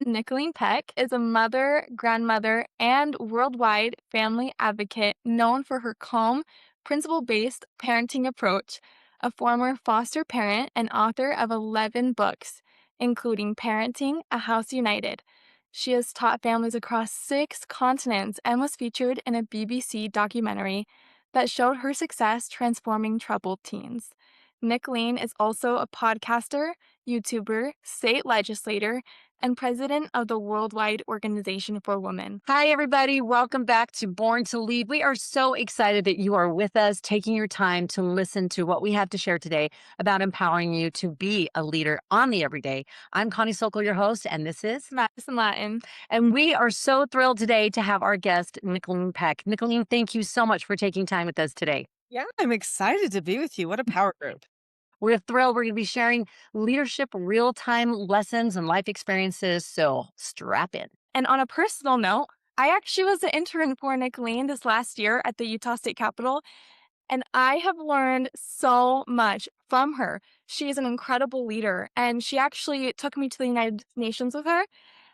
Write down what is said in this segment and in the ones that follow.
Nicholeen Peck is a mother, grandmother, and worldwide family advocate known for her calm, principle based parenting approach, a former foster parent and author of 11 books, including Parenting a House United. She has taught families across 6 continents and was featured in a BBC documentary that showed her success transforming troubled teens. Nicholeen is also a podcaster, YouTuber, state legislator, and president of the Worldwide Organization for Women. Hi, everybody. Welcome back to Born to Lead. We are so excited that you are with us, taking your time to listen to what we have to share today about empowering you to be a leader on the everyday. I'm Connie Sokol, your host, and this is, Madison Lattin. and we are so thrilled today to have our guest, Nicholeen Peck. Nicholeen, thank you so much for taking time with us today. Yeah, I'm excited to be with you. What a power group. We're thrilled. We're going to be sharing leadership, real time lessons, and life experiences. So strap in. And on a personal note, I actually was an intern for Nicholeen this last year at the Utah State Capitol, and I have learned so much from her. She is an incredible leader, and she actually took me to the United Nations with her.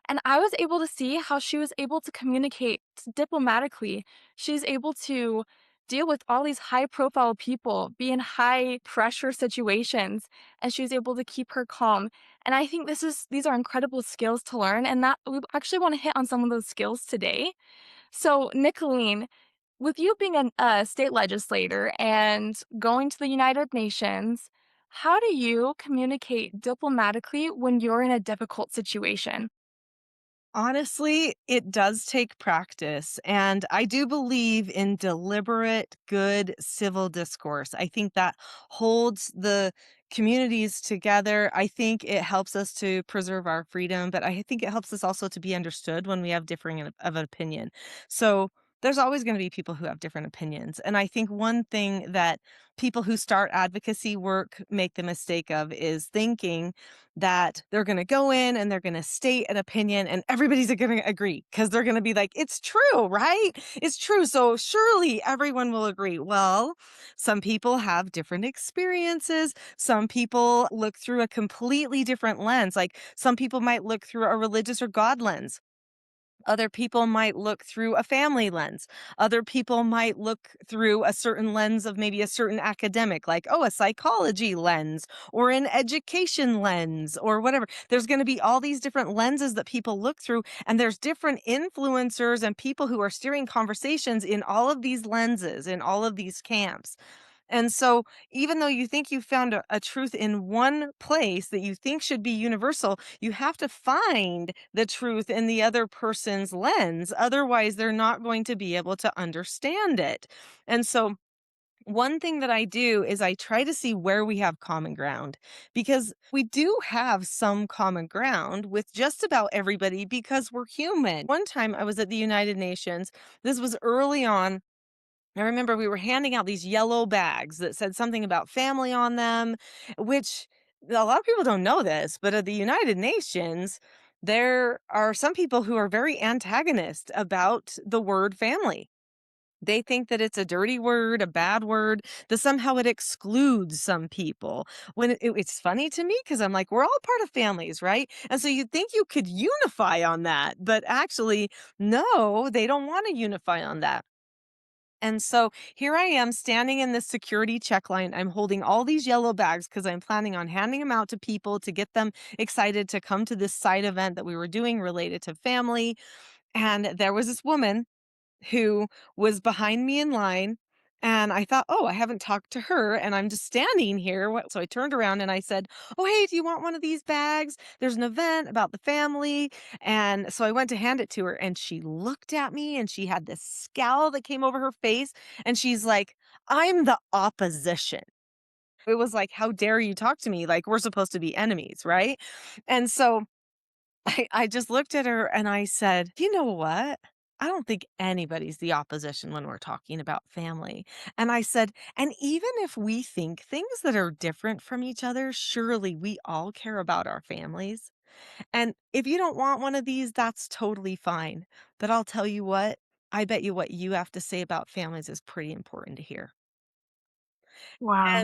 And I was able to see how she was able to communicate diplomatically. She's able to deal with all these high profile people, be in high pressure situations, and she was able to keep her calm. And I think these are incredible skills to learn, and that we actually want to hit on some of those skills today. So, Nicholeen, with you being a state legislator and going to the United Nations, how do you communicate diplomatically when you're in a difficult situation? Honestly, it does take practice. And I do believe in deliberate, good civil discourse. I think that holds the communities together. I think it helps us to preserve our freedom, but I think it helps us also to be understood when we have differing of an opinion. So there's always going to be people who have different opinions. And I think one thing that people who start advocacy work make the mistake of is thinking that they're going to go in and they're going to state an opinion and everybody's going to agree because they're going to be like, it's true, right? It's true. So surely everyone will agree. Well, some people have different experiences. Some people look through a completely different lens. Like some people might look through a religious or God lens. Other people might look through a family lens. Other people might look through a certain lens of maybe a certain academic, like, oh, a psychology lens or an education lens or whatever. There's going to be all these different lenses that people look through. And there's different influencers and people who are steering conversations in all of these lenses, in all of these camps. And so, even though you think you found a truth in one place that you think should be universal, you have to find the truth in the other person's lens. Otherwise, they're not going to be able to understand it. And so, one thing that I do is I try to see where we have common ground because we do have some common ground with just about everybody because we're human. One time I was at the United Nations. This was early on. I remember we were handing out these yellow bags that said something about family on them, which a lot of people don't know this, but at the United Nations, there are some people who are very antagonist about the word family. They think that it's a dirty word, a bad word, that somehow it excludes some people. When it's funny to me because I'm like, we're all part of families, right? And so you'd think you could unify on that, but actually, no, they don't want to unify on that. And so here I am standing in this security check line. I'm holding all these yellow bags because I'm planning on handing them out to people to get them excited to come to this side event that we were doing related to family. And there was this woman who was behind me in line. And I thought, oh, I haven't talked to her. And I'm just standing here. So I turned around and I said, oh, hey, do you want one of these bags? There's an event about the family. And so I went to hand it to her. And she looked at me and she had this scowl that came over her face. And she's like, I'm the opposition. It was like, how dare you talk to me? Like, we're supposed to be enemies, right? And so I just looked at her and I said, you know what? I don't think anybody's the opposition when we're talking about family. And I said, and even if we think things that are different from each other, surely we all care about our families. And if you don't want one of these, that's totally fine. But I'll tell you what, I bet you what you have to say about families is pretty important to hear. Wow.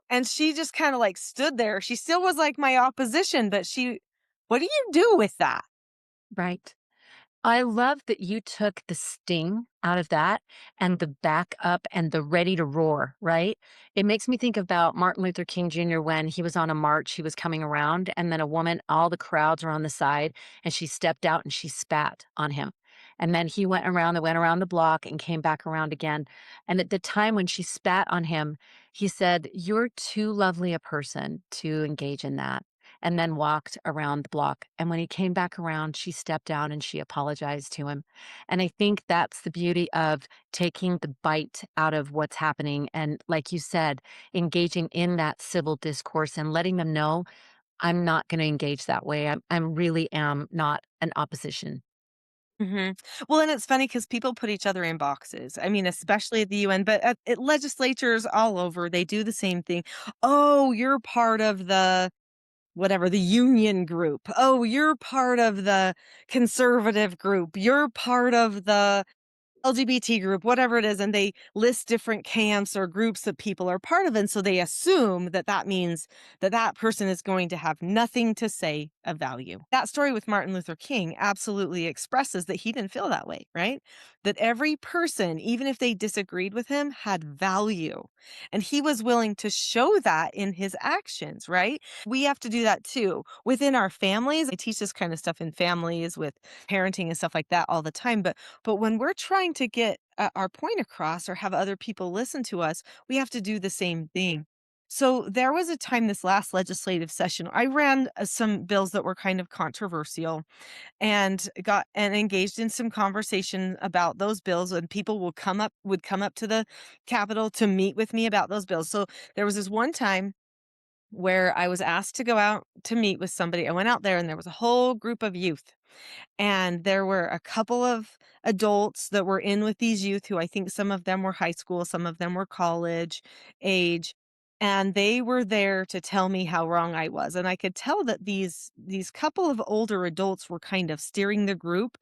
And she just kind of like stood there. She still was like my opposition, but what do you do with that? Right. I love that you took the sting out of that and the back up and the ready to roar, right? It makes me think about Martin Luther King Jr. when he was on a march, he was coming around, and then a woman, all the crowds were on the side, and she stepped out and she spat on him. And then he went around the block and came back around again. And at the time when she spat on him, he said, "You're too lovely a person to engage in that," and then walked around the block. And when he came back around, she stepped down and she apologized to him. And I think that's the beauty of taking the bite out of what's happening. And like you said, engaging in that civil discourse and letting them know, I'm not going to engage that way. I'm really am not an opposition. Mhm. Well, and it's funny because people put each other in boxes. I mean, especially at the UN, but at legislatures all over, they do the same thing. "Oh, you're part of the" whatever, "the union group. Oh, you're part of the conservative group. You're part of the LGBT group," whatever it is, and they list different camps or groups that people are part of, and so they assume that that means that that person is going to have nothing to say of value. That story with Martin Luther King absolutely expresses that he didn't feel that way, right? That every person, even if they disagreed with him, had value, and he was willing to show that in his actions, right? We have to do that too within our families. I teach this kind of stuff in families with parenting and stuff like that all the time, but when we're trying to get our point across or have other people listen to us, we have to do the same thing. So there was a time this last legislative session, I ran some bills that were kind of controversial and got and engaged in some conversation about those bills, and people would come up to the Capitol to meet with me about those bills. So there was this one time where I was asked to go out to meet with somebody. I went out there and there was a whole group of youth, and there were a couple of adults that were in with these youth who I think some of them were high school, some of them were college age. And they were there to tell me how wrong I was. And I could tell that these couple of older adults were kind of steering the group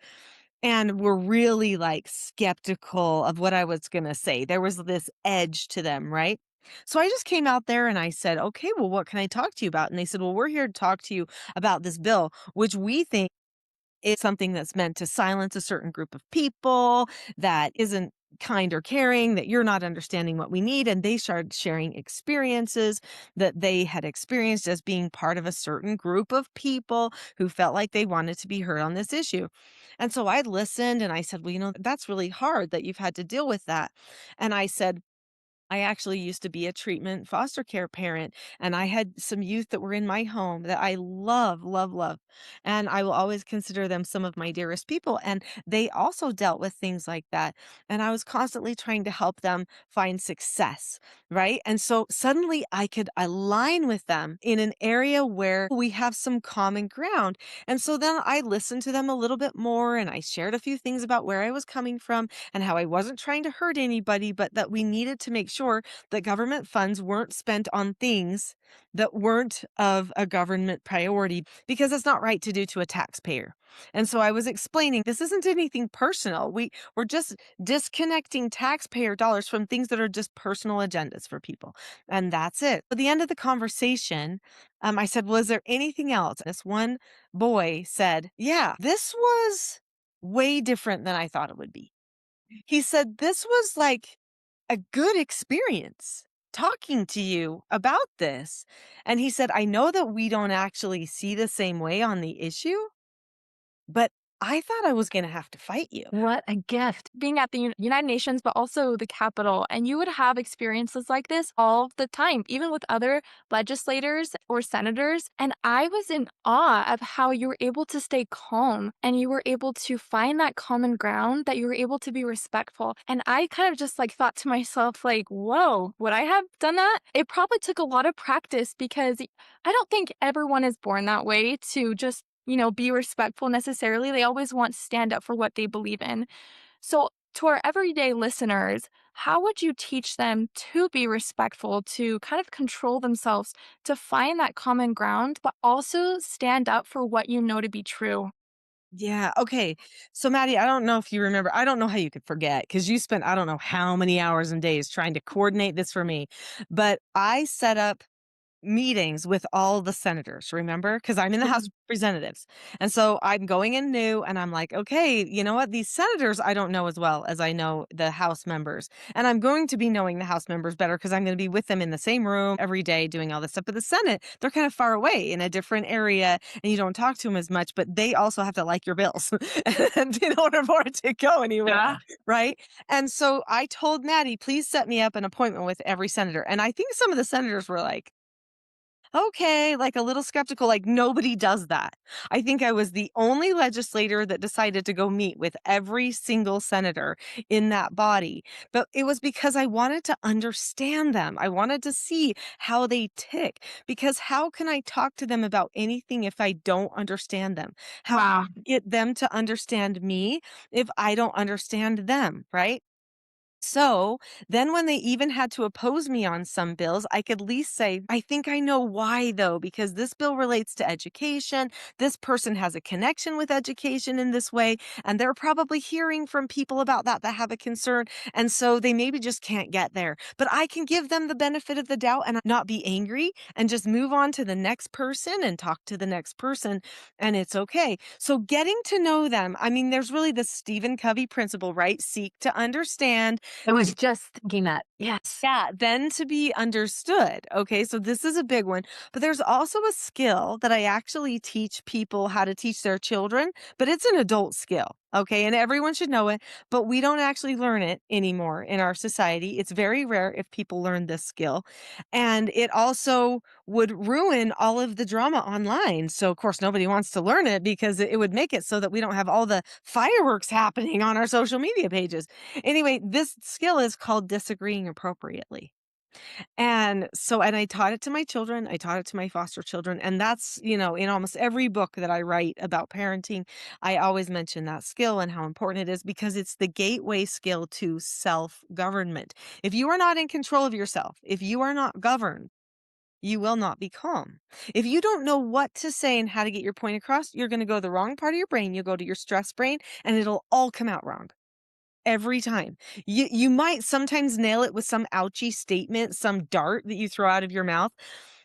and were really like skeptical of what I was going to say. There was this edge to them, right? So I just came out there and I said, "Okay, well, what can I talk to you about?" And they said, "Well, we're here to talk to you about this bill, which we think it's something that's meant to silence a certain group of people that isn't kind or caring, that you're not understanding what we need." And they started sharing experiences that they had experienced as being part of a certain group of people who felt like they wanted to be heard on this issue. And so I listened and I said, "Well, that's really hard that you've had to deal with that." And I said, I actually used to be a treatment foster care parent, and I had some youth that were in my home that I love, love, love. And I will always consider them some of my dearest people. And they also dealt with things like that. And I was constantly trying to help them find success, right? And so suddenly I could align with them in an area where we have some common ground. And so then I listened to them a little bit more and I shared a few things about where I was coming from and how I wasn't trying to hurt anybody, but that we needed to make sure that government funds weren't spent on things that weren't of a government priority because it's not right to do to a taxpayer. And so I was explaining this isn't anything personal. We're just disconnecting taxpayer dollars from things that are just personal agendas for people. And that's it. At the end of the conversation, I said, "Well, is there anything else?" This one boy said, "Yeah, this was way different than I thought it would be." He said, "This was like a good experience talking to you about this." And he said, "I know that we don't actually see the same way on the issue, but I thought I was going to have to fight you." What a gift. Being at the United Nations, but also the Capitol. And you would have experiences like this all the time, even with other legislators or senators. And I was in awe of how you were able to stay calm and you were able to find that common ground, that you were able to be respectful. And I kind of just like thought to myself, like, whoa, would I have done that? It probably took a lot of practice because I don't think everyone is born that way to just be respectful necessarily. They always want to stand up for what they believe in. So, to our everyday listeners, how would you teach them to be respectful, to kind of control themselves, to find that common ground, but also stand up for what you know to be true? Yeah. Okay. So, Maddie, I don't know if you remember. I don't know how you could forget because you spent I don't know how many hours and days trying to coordinate this for me. But I set up meetings with all the senators, remember? Because I'm in the House of Representatives. And so I'm going in new and I'm like, okay, you know what? These senators I don't know as well as I know the House members. And I'm going to be knowing the House members better because I'm going to be with them in the same room every day doing all this stuff. But the Senate, they're kind of far away in a different area and you don't talk to them as much, but they also have to like your bills and in order for it to go anywhere. Yeah. Right. And so I told Maddie, please set me up an appointment with every senator. And I think some of the senators were like, okay, like a little skeptical, like nobody does that. I think I was the only legislator that decided to go meet with every single senator in that body. But it was because I wanted to understand them. I wanted to see how they tick. Because how can I talk to them about anything if I don't understand them? How can Wow. I get them to understand me if I don't understand them, right? So then, when they even had to oppose me on some bills, I could at least say, I think I know why, though, because this bill relates to education. This person has a connection with education in this way, and they're probably hearing from people about that have a concern. And so they maybe just can't get there. But I can give them the benefit of the doubt and not be angry and just move on to the next person and talk to the next person. And it's okay. So getting to know them, I mean, there's really the Stephen Covey principle, right? Seek to understand. I was just thinking that. Yes. Yeah, then to be understood. Okay, so this is a big one. But there's also a skill that I actually teach people how to teach their children, but it's an adult skill. Okay, and everyone should know it, but we don't actually learn it anymore in our society. It's very rare if people learn this skill. And it also would ruin all of the drama online. So, of course, nobody wants to learn it because it would make it so that we don't have all the fireworks happening on our social media pages. Anyway, this skill is called disagreeing appropriately. And so, and I taught it to my children, I taught it to my foster children. And that's, in almost every book that I write about parenting, I always mention that skill and how important it is because it's the gateway skill to self government. If you are not in control of yourself, if you are not governed, you will not be calm. If you don't know what to say and how to get your point across, you're going to go to the wrong part of your brain. You'll go to your stress brain and it'll all come out wrong. Every time. You might sometimes nail it with some ouchy statement, some dart that you throw out of your mouth,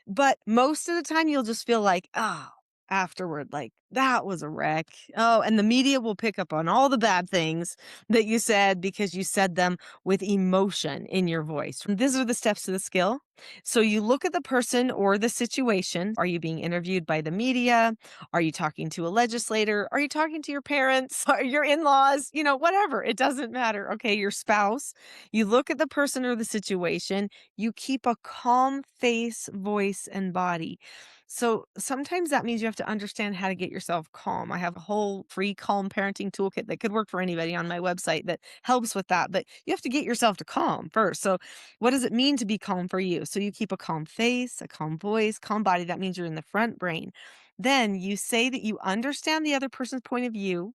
but most of the time you'll just feel like, "Oh," afterward, like, "That was a wreck." Oh, and the media will pick up on all the bad things that you said because you said them with emotion in your voice. These are the steps to the skill. So you look at the person or the situation. Are you being interviewed by the media? Are you talking to a legislator? Are you talking to your parents or your in-laws? Whatever. It doesn't matter. Okay, your spouse. You look at the person or the situation. You keep a calm face, voice, and body. So sometimes that means you have to understand how to get yourself calm. I have a whole free calm parenting toolkit that could work for anybody on my website that helps with that. But you have to get yourself to calm first. So what does it mean to be calm for you? So you keep a calm face, a calm voice, calm body. That means you're in the front brain. Then you say that you understand the other person's point of view.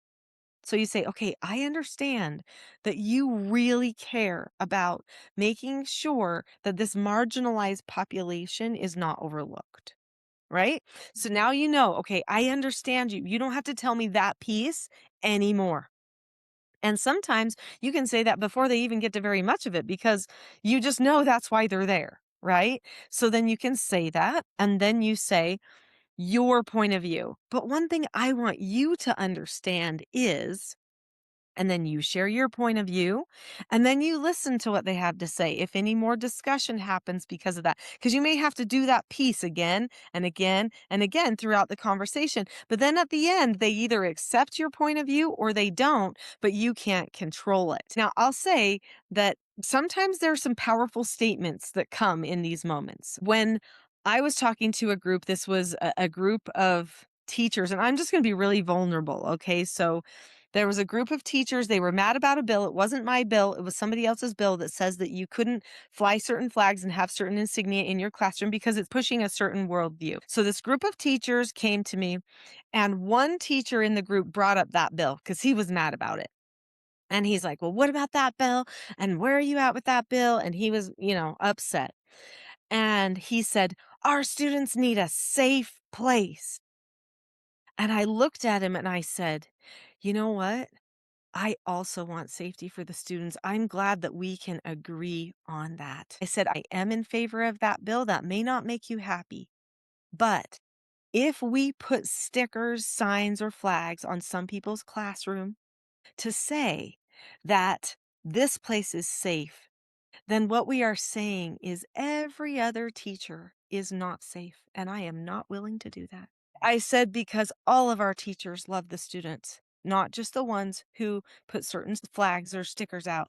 So you say, okay, I understand that you really care about making sure that this marginalized population is not overlooked. Right? So now you know, okay, I understand you. You don't have to tell me that piece anymore. And sometimes you can say that before they even get to very much of it because you just know that's why they're there. Right. So then you can say that. And then you say your point of view. But one thing I want you to understand is, and then you share your point of view, and then you listen to what they have to say. If any more discussion happens because of that, because you may have to do that piece again and again and again throughout the conversation. But then at the end, they either accept your point of view or they don't, but you can't control it. Now, I'll say that sometimes there are some powerful statements that come in these moments. When I was talking to a group, this was a group of teachers, and I'm just going to be really vulnerable. Okay. So, there was a group of teachers, they were mad about a bill. It wasn't my bill, it was somebody else's bill that says that you couldn't fly certain flags and have certain insignia in your classroom because it's pushing a certain worldview. So this group of teachers came to me, and one teacher in the group brought up that bill because he was mad about it. And he's like, "Well, what about that bill? And where are you at with that bill?" And he was, upset. And he said, "Our students need a safe place." And I looked at him and I said, "You know what? I also want safety for the students. I'm glad that we can agree on that. I said, I am in favor of that bill. That may not make you happy, but if we put stickers, signs, or flags on some people's classroom to say that this place is safe, then what we are saying is every other teacher is not safe. And I am not willing to do that. I said because all of our teachers love the students, not just the ones who put certain flags or stickers out.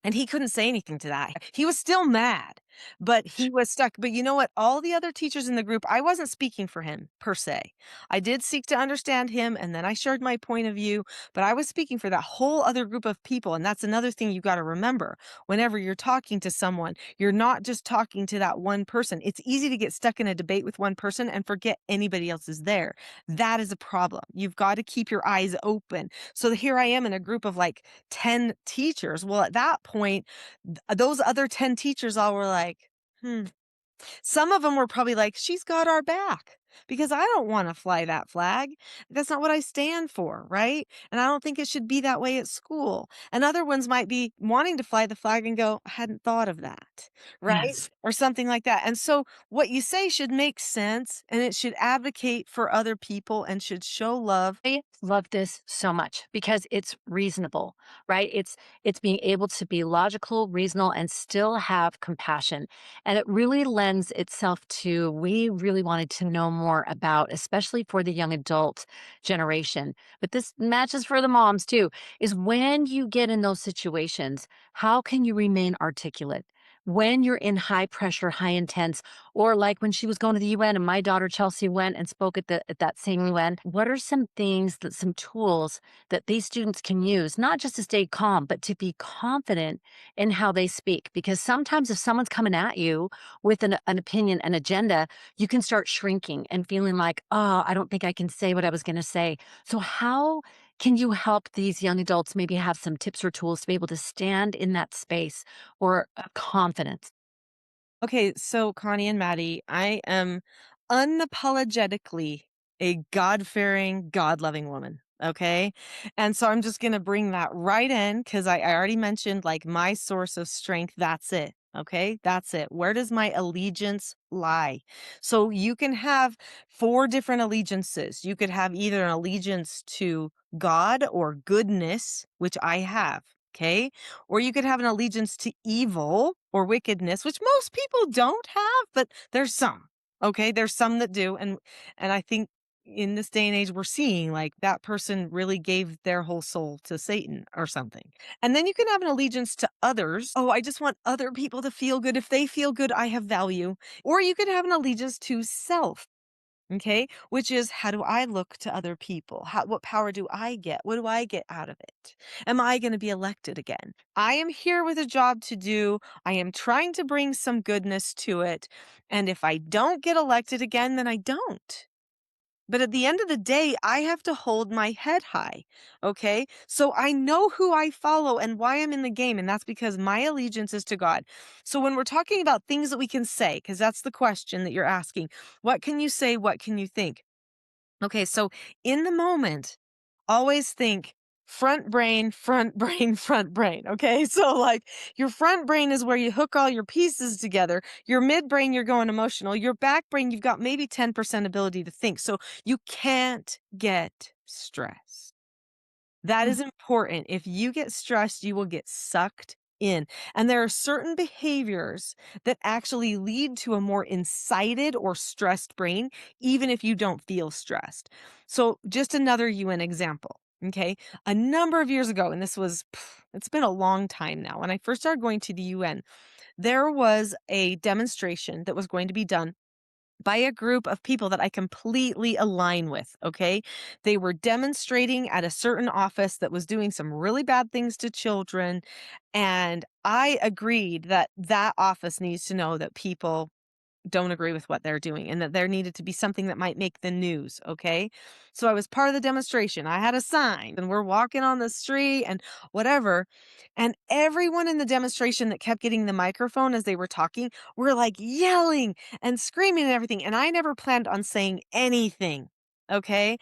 And he couldn't say anything to that. He was still mad, but he was stuck. But you know what? All the other teachers in the group, I wasn't speaking for him per se. I did seek to understand him and then I shared my point of view, but I was speaking for that whole other group of people. And that's another thing you got to remember. Whenever you're talking to someone, you're not just talking to that one person. It's easy to get stuck in a debate with one person and forget anybody else is there. That is a problem. You've got to keep your eyes open. So here I am in a group of like 10 teachers. Well, at that point, those other 10 teachers all were like, hmm. Some of them were probably like, she's got our back because I don't want to fly that flag. That's not what I stand for, right? And I don't think it should be that way at school. And other ones might be wanting to fly the flag and go, I hadn't thought of that, right? Yes. Or something like that. And so what you say should make sense and it should advocate for other people and should show love. I love this so much because it's reasonable, right? It's being able to be logical, reasonable, and still have compassion. And it really lends itself to we really wanted to know more about, especially for the young adult generation. But this matches for the moms too, is when you get in those situations, how can you remain articulate? When you're in high pressure, high intense, or like when she was going to the UN and my daughter Chelsea went and spoke at that same UN, what are some things that some tools that these students can use, not just to stay calm, but to be confident in how they speak? Because sometimes if someone's coming at you with an opinion, an agenda, you can start shrinking and feeling like, oh, I don't think I can say what I was going to say. So how can you help these young adults maybe have some tips or tools to be able to stand in that space or confidence? Okay, so Connie and Maddie, I am unapologetically a God fearing, God loving woman. Okay. And so I'm just going to bring that right in because I already mentioned like my source of strength. That's it. Okay. That's it. Where does my allegiance lie? So you can have four different allegiances. You could have either an allegiance to God or goodness, which I have. Okay. Or you could have an allegiance to evil or wickedness, which most people don't have, but there's some. Okay, there's some that do, and I think in this day and age we're seeing like that person really gave their whole soul to Satan or something. And then you can have an allegiance to others. Oh, I just want other people to feel good. If they feel good, I have value. Or you could have an allegiance to self. Okay, which is how do I look to other people? What power do I get? What do I get out of it? Am I going to be elected again? I am here with a job to do. I am trying to bring some goodness to it. And if I don't get elected again, then I don't. But at the end of the day, I have to hold my head high. Okay. So I know who I follow and why I'm in the game. And that's because my allegiance is to God. So when we're talking about things that we can say, because that's the question that you're asking, what can you say? What can you think? Okay. So in the moment, always think front brain, front brain, front brain. Okay. So, like, your front brain is where you hook all your pieces together. Your midbrain, you're going emotional. Your back brain, you've got maybe 10% ability to think. So, you can't get stressed. That is important. If you get stressed, you will get sucked in. And there are certain behaviors that actually lead to a more incited or stressed brain, even if you don't feel stressed. So, just another UN example. Okay. A number of years ago, and it's been a long time now. When I first started going to the UN, there was a demonstration that was going to be done by a group of people that I completely align with, okay? They were demonstrating at a certain office that was doing some really bad things to children, and I agreed that that office needs to know that people don't agree with what they're doing and that there needed to be something that might make the news, okay? So I was part of the demonstration. I had a sign and we're walking on the street and whatever. And everyone in the demonstration that kept getting the microphone as they were talking were like yelling and screaming and everything. And I never planned on saying anything, okay?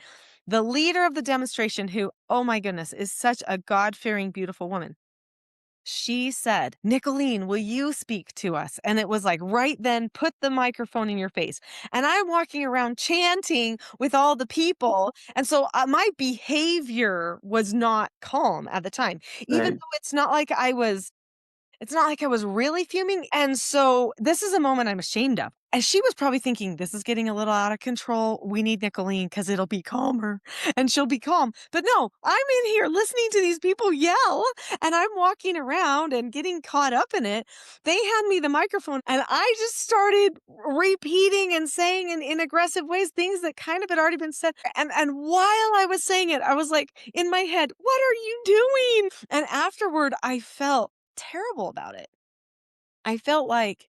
The leader of the demonstration, who, oh my goodness, is such a God fearing, beautiful woman. She said, Nicholeen, will you speak to us? And it was like, right then, put the microphone in your face. And I'm walking around chanting with all the people. And so my behavior was not calm at the time, even Right. though it's not like I was really fuming. And so this is a moment I'm ashamed of. And she was probably thinking, this is getting a little out of control. We need Nicholeen because it'll be calmer and she'll be calm. But no, I'm in here listening to these people yell and I'm walking around and getting caught up in it. They hand me the microphone and I just started repeating and saying in aggressive ways things that kind of had already been said. And while I was saying it, I was like in my head, what are you doing? And afterward, I felt terrible about it. I felt like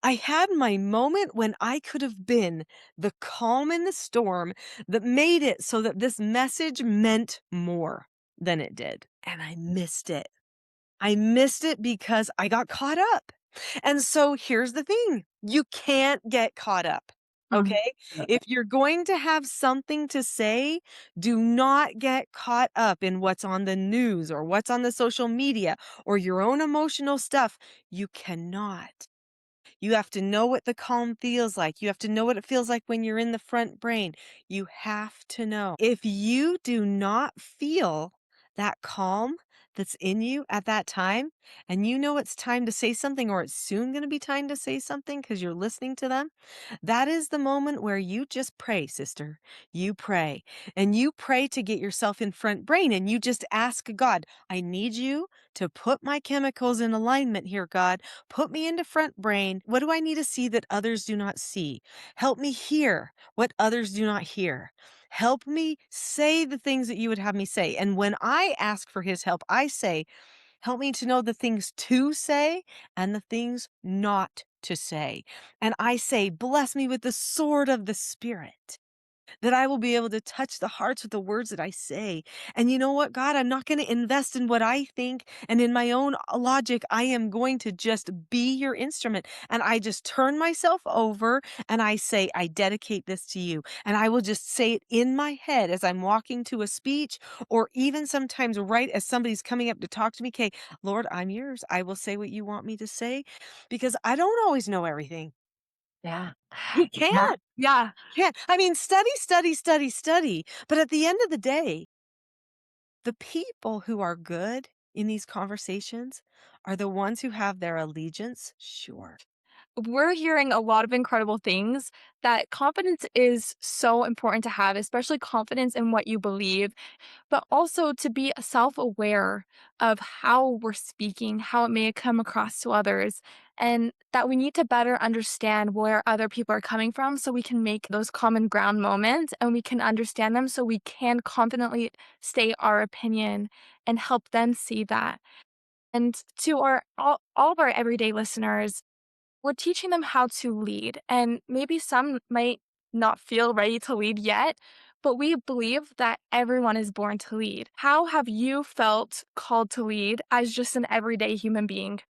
I had my moment when I could have been the calm in the storm that made it so that this message meant more than it did. And I missed it. I missed it because I got caught up. And so here's the thing, you can't get caught up. Mhm. Okay. Yeah. If you're going to have something to say, do not get caught up in what's on the news or what's on the social media or your own emotional stuff. You cannot. You have to know what the calm feels like. You have to know what it feels like when you're in the front brain. You have to know. If you do not feel that calm that's in you at that time, and you know it's time to say something or it's soon going to be time to say something because you're listening to them, that is the moment where you just pray, sister. You pray. And you pray to get yourself in front brain and you just ask God, I need you to put my chemicals in alignment here, God. Put me into front brain. What do I need to see that others do not see? Help me hear what others do not hear. Help me say the things that you would have me say. And when I ask for his help, I say, help me to know the things to say and the things not to say. And I say, bless me with the sword of the Spirit, that I will be able to touch the hearts with the words that I say. And you know what, God, I'm not going to invest in what I think and in my own logic. I am going to just be your instrument. And I just turn myself over and I say, I dedicate this to you. And I will just say it in my head as I'm walking to a speech or even sometimes right as somebody's coming up to talk to me. Okay, Lord, I'm yours. I will say what you want me to say because I don't always know everything. Yeah. You Yeah. can't. Yeah. Yeah, I mean, study, study, study, study. But at the end of the day, the people who are good in these conversations are the ones who have their allegiance sure. We're hearing a lot of incredible things that confidence is so important to have, especially confidence in what you believe, but also to be self aware of how we're speaking, how it may come across to others, and that we need to better understand where other people are coming from so we can make those common ground moments and we can understand them so we can confidently state our opinion and help them see that. And to all of our everyday listeners, we're teaching them how to lead. And maybe some might not feel ready to lead yet, but we believe that everyone is born to lead. How have you felt called to lead as just an everyday human being?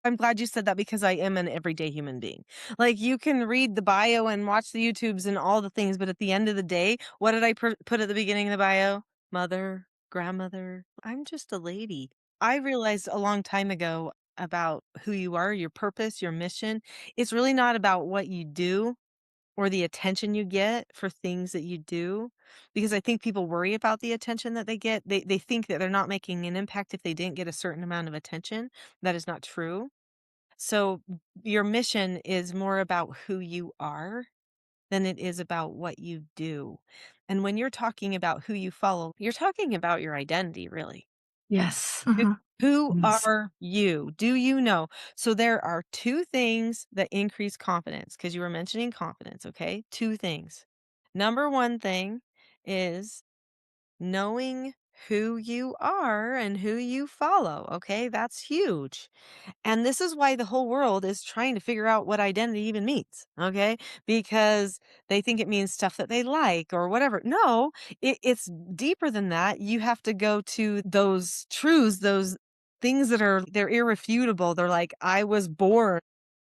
I'm glad you said that because I am an everyday human being. Like, you can read the bio and watch the YouTubes and all the things, but at the end of the day, what did I put at the beginning of the bio? Mother, grandmother. I'm just a lady. I realized a long time ago about who you are, your purpose, your mission. It's really not about what you do or the attention you get for things that you do, because I think people worry about the attention that they get. They think that they're not making an impact if they didn't get a certain amount of attention. That is not true. So your mission is more about who you are than it is about what you do. And when you're talking about who you follow, you're talking about your identity, really. Yes. Who Mhm. who Yes. are you? Do you know? So there are two things that increase confidence because you were mentioning confidence, okay? Two things. Number one thing is knowing who you are and who you follow, okay? That's huge. And this is why the whole world is trying to figure out what identity even means, okay? Because they think it means stuff that they like or whatever. No, it's deeper than that. You have to go to those truths, those things that are they're irrefutable. They're like, I was born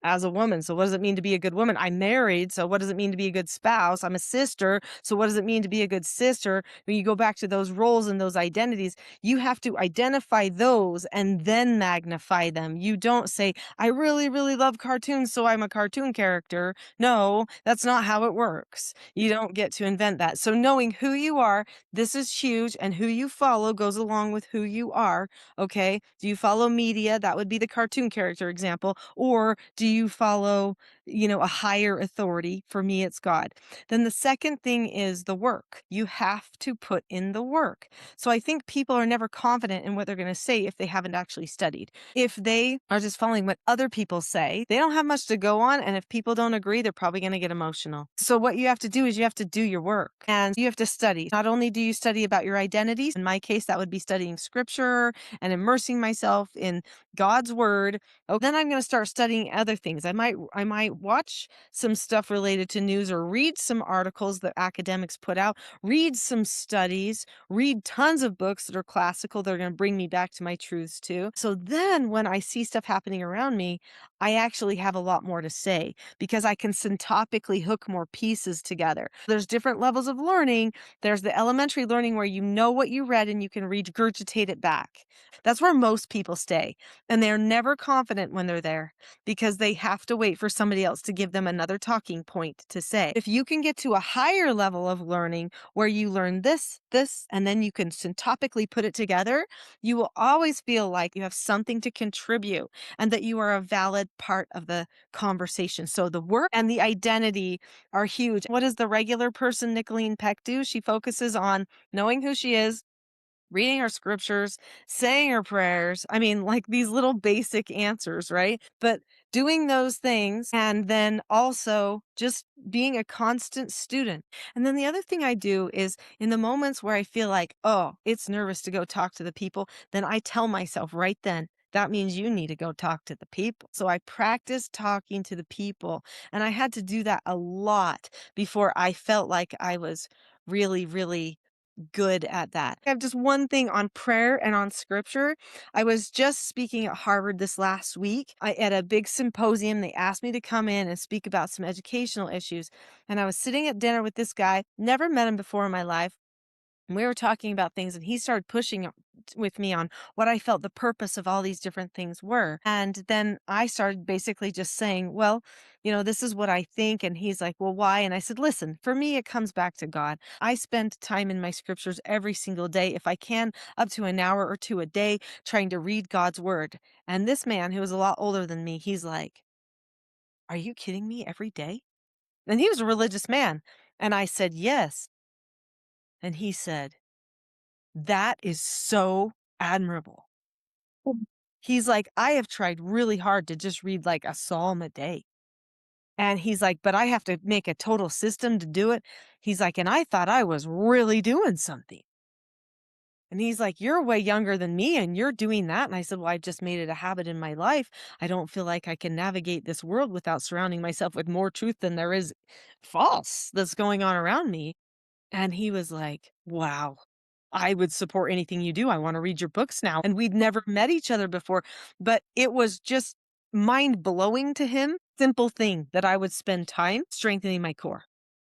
as a woman. So what does it mean to be a good woman? I'm married. So what does it mean to be a good spouse? I'm a sister. So what does it mean to be a good sister? When you go back to those roles and those identities, you have to identify those and then magnify them. You don't say, I really, really love cartoons, so I'm a cartoon character. No, that's not how it works. You don't get to invent that. So knowing who you are, this is huge, and who you follow goes along with who you are. Okay. Do you follow media? That would be the cartoon character example. Or do you follow, a higher authority? For me, it's God. Then the second thing is the work. You have to put in the work. So I think people are never confident in what they're going to say if they haven't actually studied. If they are just following what other people say, they don't have much to go on. And if people don't agree, they're probably going to get emotional. So what you have to do is you have to do your work and you have to study. Not only do you study about your identities, in my case, that would be studying scripture and immersing myself in God's word. Oh, then I'm going to start studying other things. I might watch some stuff related to news or read some articles that academics put out, read some studies, read tons of books that are classical. They're going to bring me back to my truths too. So then when I see stuff happening around me, I actually have a lot more to say because I can syntopically hook more pieces together. There's different levels of learning. There's the elementary learning where you know what you read and you can regurgitate it back. That's where most people stay. And they're never confident when they're there because they have to wait for somebody else to give them another talking point to say. If you can get to a higher level of learning where you learn this, and then you can syntopically put it together, you will always feel like you have something to contribute and that you are a valid part of the conversation. So the work and the identity are huge. What does the regular person, Nicholeen Peck, do? She focuses on knowing who she is, reading her scriptures, saying her prayers. I mean, like these little basic answers, right? But doing those things and then also just being a constant student. And then the other thing I do is in the moments where I feel like, oh, it's nervous to go talk to the people, then I tell myself right then, that means you need to go talk to the people. So I practice talking to the people. And I had to do that a lot before I felt like I was really, really good at that. I have just one thing on prayer and on scripture. I was just speaking at Harvard this last week. At a big symposium. They asked me to come in and speak about some educational issues. And I was sitting at dinner with this guy, never met him before in my life. And we were talking about things, and he started pushing with me on what I felt the purpose of all these different things were. And then I started basically just saying, well, this is what I think. And he's like, well, why? And I said, listen, for me, it comes back to God. I spend time in my scriptures every single day, if I can, up to an hour or two a day, trying to read God's word. And this man, who was a lot older than me, he's like, are you kidding me every day? And he was a religious man. And I said, yes. And he said, that is so admirable. He's like, I have tried really hard to just read like a psalm a day. And he's like, but I have to make a total system to do it. He's like, and I thought I was really doing something. And he's like, you're way younger than me and you're doing that. And I said, well, I've just made it a habit in my life. I don't feel like I can navigate this world without surrounding myself with more truth than there is false that's going on around me. And he was like, wow, I would support anything you do. I want to read your books now. And we'd never met each other before, but it was just mind blowing to him. Simple thing that I would spend time strengthening my core.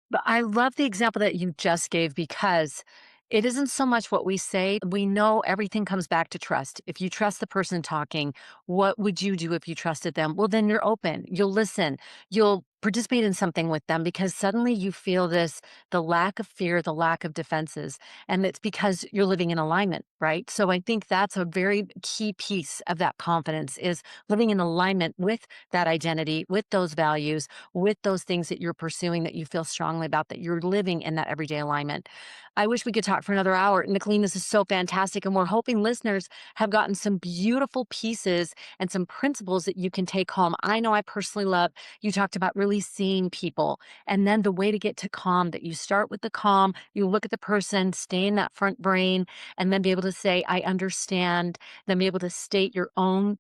But I love the example that you just gave because it isn't so much what we say. We know everything comes back to trust. If you trust the person talking, what would you do if you trusted them? Well, then you're open. You'll listen. You'll participate in something with them because suddenly you feel the lack of fear, the lack of defenses. And it's because you're living in alignment, right? So I think that's a very key piece of that confidence is living in alignment with that identity, with those values, with those things that you're pursuing that you feel strongly about, that you're living in that everyday alignment. I wish we could talk for another hour. Nicolene, this is so fantastic. And we're hoping listeners have gotten some beautiful pieces and some principles that you can take home. I know I personally love, you talked about really seeing people and then the way to get to calm, that you start with the calm, you look at the person, stay in that front brain, and then be able to say, I understand, then be able to state your own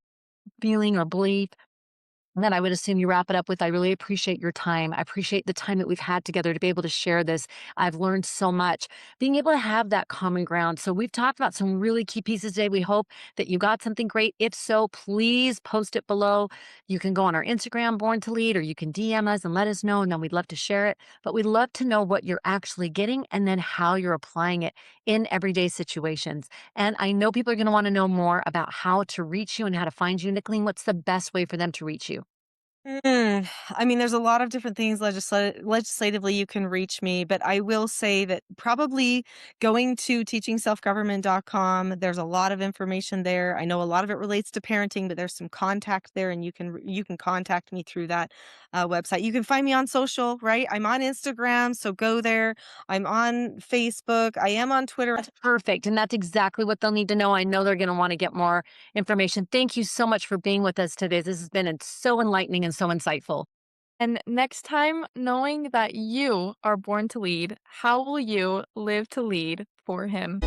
feeling or belief that I would assume you wrap it up with, I really appreciate your time. I appreciate the time that we've had together to be able to share this. I've learned so much. Being able to have that common ground. So, we've talked about some really key pieces today. We hope that you got something great. If so, please post it below. You can go on our Instagram, Born to Lead, or you can DM us and let us know, and then we'd love to share it. But we'd love to know what you're actually getting and then how you're applying it in everyday situations. And I know people are going to want to know more about how to reach you and how to find you. Nicholeen, what's the best way for them to reach you? I mean, there's a lot of different things legislatively you can reach me, but I will say that probably going to teachingselfgovernment.com, there's a lot of information there. I know a lot of it relates to parenting, but there's some contact there, and you can contact me through that website. You can find me on social, right? I'm on Instagram, so go there. I'm on Facebook. I am on Twitter. That's perfect. And that's exactly what they'll need to know. I know they're going to want to get more information. Thank you so much for being with us today. This has been so enlightening and so insightful. And next time, knowing that you are born to lead, how will you live to lead for him?